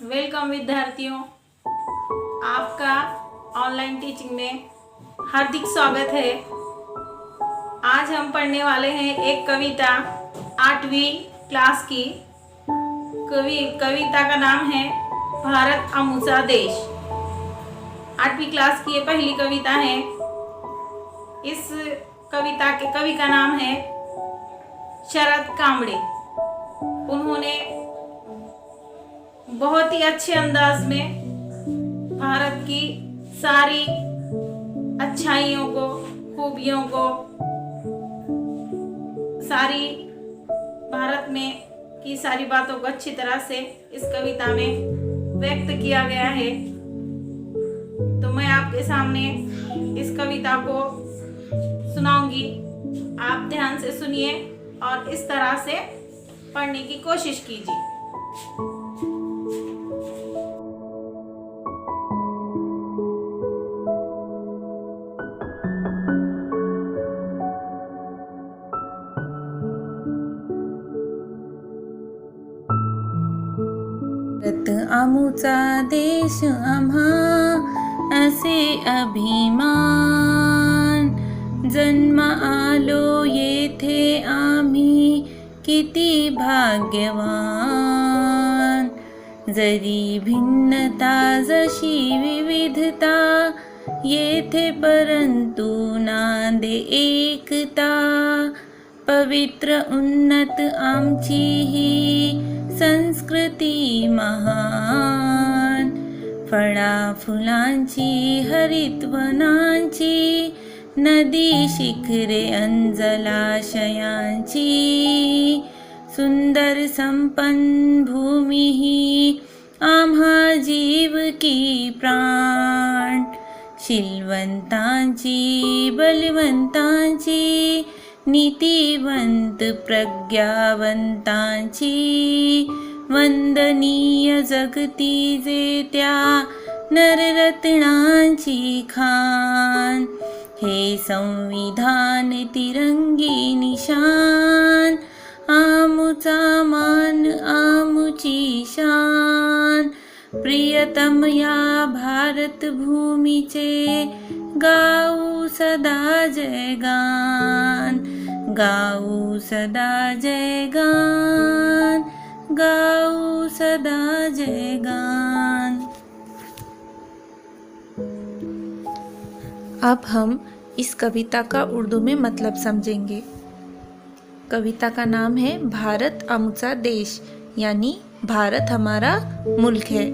Welcome विद्यार्थियों, आपका online teaching में हार्दिक स्वागत है। आज हम पढ़ने वाले हैं एक कविता 8वीं क्लास की। कविता का नाम है भारत अमूचा देश। 8वीं क्लास की ये पहली कविता है। इस कविता के कवि का नाम है शरद कांबळे। उन्होंने बहुत ही अच्छे अंदाज में भारत की सारी अच्छाइयों को, खूबियों को, सारी भारत में की सारी बातों को अच्छी तरह से इस कविता में व्यक्त किया गया है। तो मैं आपके सामने इस कविता को सुनाऊंगी। आप ध्यान से सुनिए और इस तरह से पढ़ने की कोशिश कीजिए। भारत आमूचा देश आम्हा असे अभिमान, जन्म आलो येथे आम्ही किती भाग्यवान। जरी भिन्नता जशी विविधता येथे, परंतु नांदे एकता। पवित्र उन्नत आमची ही संस्कृती महान, फळा फुलांची हरितवनांची, नदी शिखरे अन जलाशयांची, सुंदर संपन्न भूमी ही आम्हा जीव की प्राण। शीलवंतांची बलवंतांची, नीतिवंत प्रज्ञावंतांची, वंदनीय जगती जे त्या नररत्नांची खान। हे संविधान तिरंगी निशान, आमुचा मान आमुची शान। प्रियतम या भारत भूमीचे गाऊ सदा जयगान, गाऊ सदा जयगान, गाऊ सदा जयगान। अब हम इस कविता का उर्दू में मतलब समझेंगे। कविता का नाम है भारत आमूचा देश, यानी भारत हमारा मुल्क है।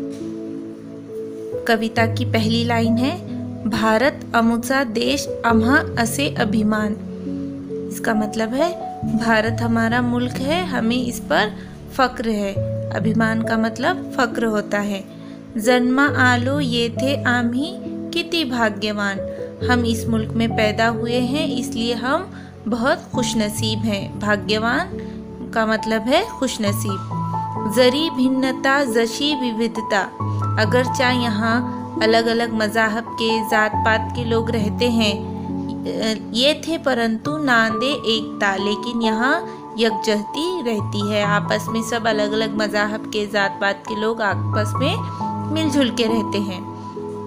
कविता की पहली लाइन है भारत आमूचा देश आम्हा असे अभिमान। इसका मतलब है भारत हमारा मुल्क है, हमें इस पर फक्र है। अभिमान का मतलब फक्र होता है। जन्म आलो येथे आम्ही किती भाग्यवान, हम इस मुल्क में पैदा हुए हैं इसलिए हम बहुत खुशनसीब हैं। भाग्यवान का मतलब है खुशनसीब। जरी भिन्नता जशी विविधता, अगरचा यहाँ अलग अलग मज़ाहब के, जात पात के लोग रहते हैं, ये थे परंतु नांदे एकता, लेकिन यहाँ यकजहती रहती है। आपस में सब अलग अलग मज़ाहब के, जात पात के लोग आपस में मिलजुल के रहते हैं।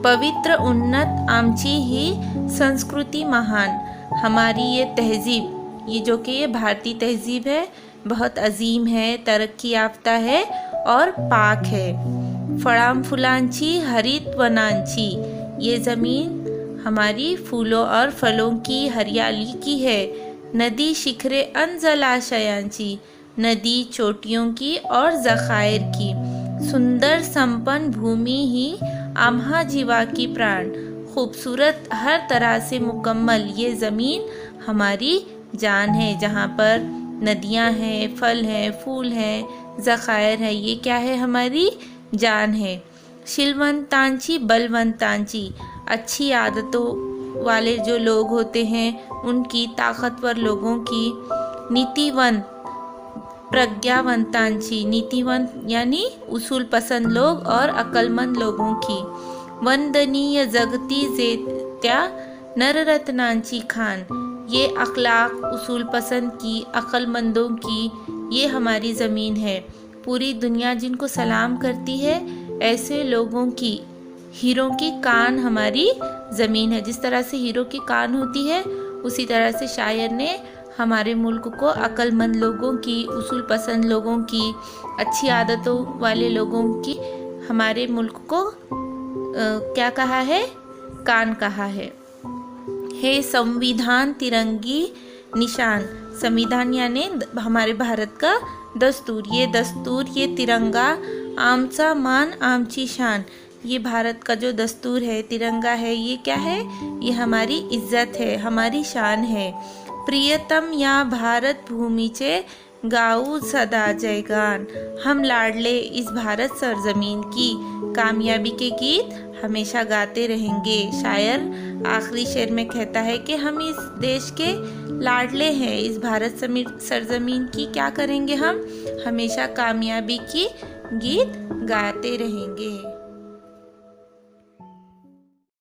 पवित्र उन्नत आमची ही संस्कृति महान, हमारी ये तहजीब, ये जो कि ये भारतीय तहजीब है, बहुत अजीम है, तरक्की याफ्ता है और पाक है। फळाम फुलांची हरित वनांची, ये ज़मीन हमारी फूलों और फलों की हरियाली की है। नदी शिखरे अन जलाशयांची, नदी चोटियों की और ज़खायर की। सुंदर संपन्न भूमि ही आम्हा जीवा की प्राण, खूबसूरत हर तरह से मुकम्मल ये ज़मीन हमारी जान है। जहाँ पर नदियाँ हैं, फल हैं, फूल हैं, ज़खायर है, ये क्या है? हमारी जान है। शीलवंतांची बलवंतांची, अच्छी आदतों वाले जो लोग होते हैं उनकी, ताकतवर लोगों की। नीतिवंत प्रज्ञावंतांची, नीतिवंत यानी उसूल पसंद लोग और अक्लमंद लोगों की। वंदनीय जगती जेत्या नररत्नांची खान, ये अखलाक उसूल पसंद की, अक्लमंदों की ये हमारी ज़मीन है। पूरी दुनिया जिनको सलाम करती है ऐसे लोगों की, हीरों की कान हमारी ज़मीन है। जिस तरह से हीरों की कान होती है, उसी तरह से शायर ने हमारे मुल्क को अक्लमंद लोगों की, उसूल पसंद लोगों की, अच्छी आदतों वाले लोगों की, हमारे मुल्क को क्या कहा है? कान कहा है। हे संविधान तिरंगी निशान, संविधान यानी हमारे भारत का दस्तूर, ये दस्तूर, ये तिरंगा, आमचा मान आमची शान, ये भारत का जो दस्तूर है, तिरंगा है, ये क्या है? ये हमारी इज्जत है, हमारी शान है। प्रियतम या भारत भूमीचे गाऊ सदा जयगान, हम लाडले इस भारत सरजमीन की कामयाबी के गीत हमेशा गाते रहेंगे। शायर आखिरी शेर में कहता है कि हम इस देश के लाडले हैं, इस भारत सरजमीन की क्या करेंगे? हम हमेशा कामयाबी की गीत गाते रहेंगे।